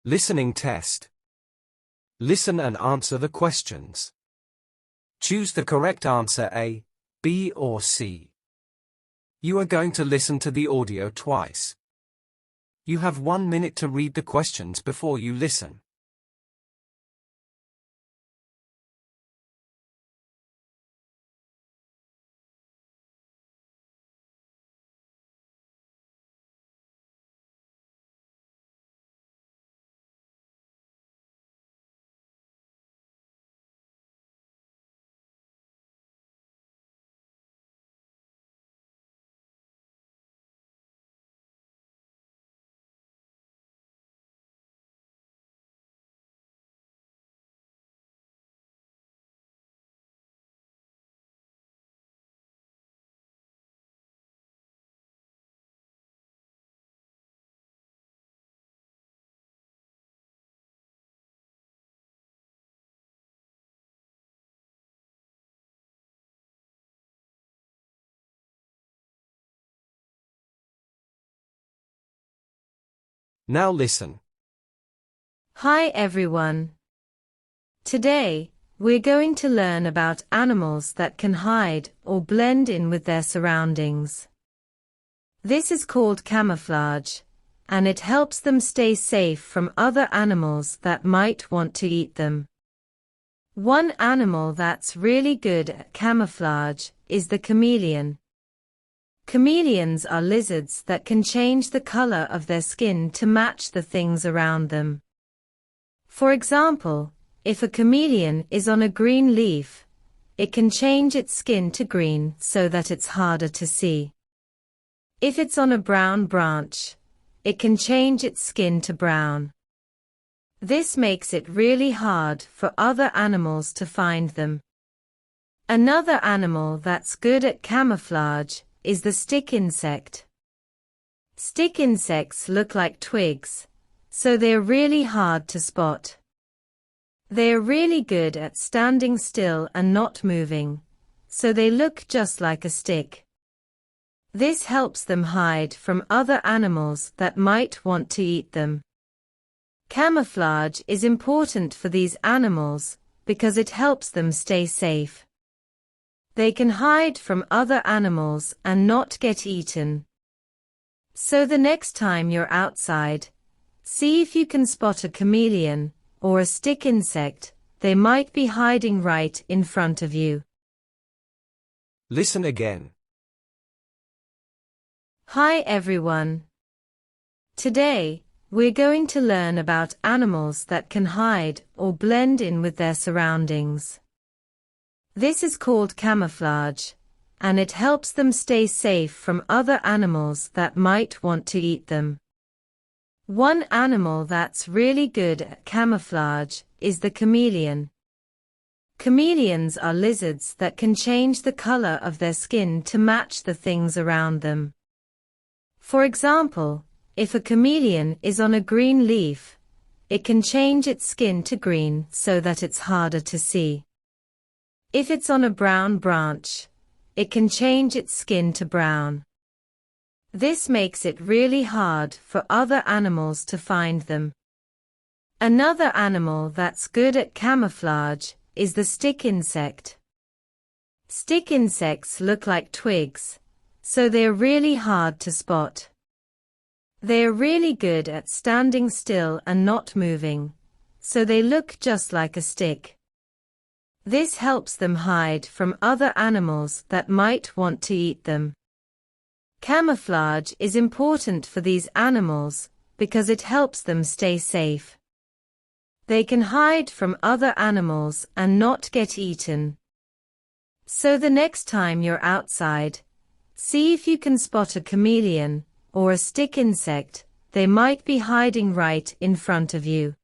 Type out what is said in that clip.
Listening test. Listen and answer the questions. Choose the correct answer A, B or C. You are going to listen to the audio twice. You have 1 minute to read the questions before you listen. Now listen. Hi everyone. Today, we're going to learn about animals that can hide or blend in with their surroundings. This is called camouflage, and it helps them stay safe from other animals that might want to eat them. One animal that's really good at camouflage is the chameleon. Chameleons are lizards that can change the color of their skin to match the things around them. For example, if a chameleon is on a green leaf, it can change its skin to green so that it's harder to see. If it's on a brown branch, it can change its skin to brown. This makes it really hard for other animals to find them. Another animal that's good at camouflage is the stick insect. Stick insects look like twigs, so they're really hard to spot. They're really good at standing still and not moving, so they look just like a stick. This helps them hide from other animals that might want to eat them. Camouflage is important for these animals because it helps them stay safe. They can hide from other animals and not get eaten. So the next time you're outside, see if you can spot a chameleon or a stick insect. They might be hiding right in front of you. Listen again. Hi everyone. Today, we're going to learn about animals that can hide or blend in with their surroundings. This is called camouflage, and it helps them stay safe from other animals that might want to eat them. One animal that's really good at camouflage is the chameleon. Chameleons are lizards that can change the color of their skin to match the things around them. For example, if a chameleon is on a green leaf, it can change its skin to green so that it's harder to see. If it's on a brown branch, it can change its skin to brown. This makes it really hard for other animals to find them. Another animal that's good at camouflage is the stick insect. Stick insects look like twigs, so they're really hard to spot. They're really good at standing still and not moving, so they look just like a stick. This helps them hide from other animals that might want to eat them. Camouflage is important for these animals because it helps them stay safe. They can hide from other animals and not get eaten. So the next time you're outside, see if you can spot a chameleon or a stick insect. They might be hiding right in front of you.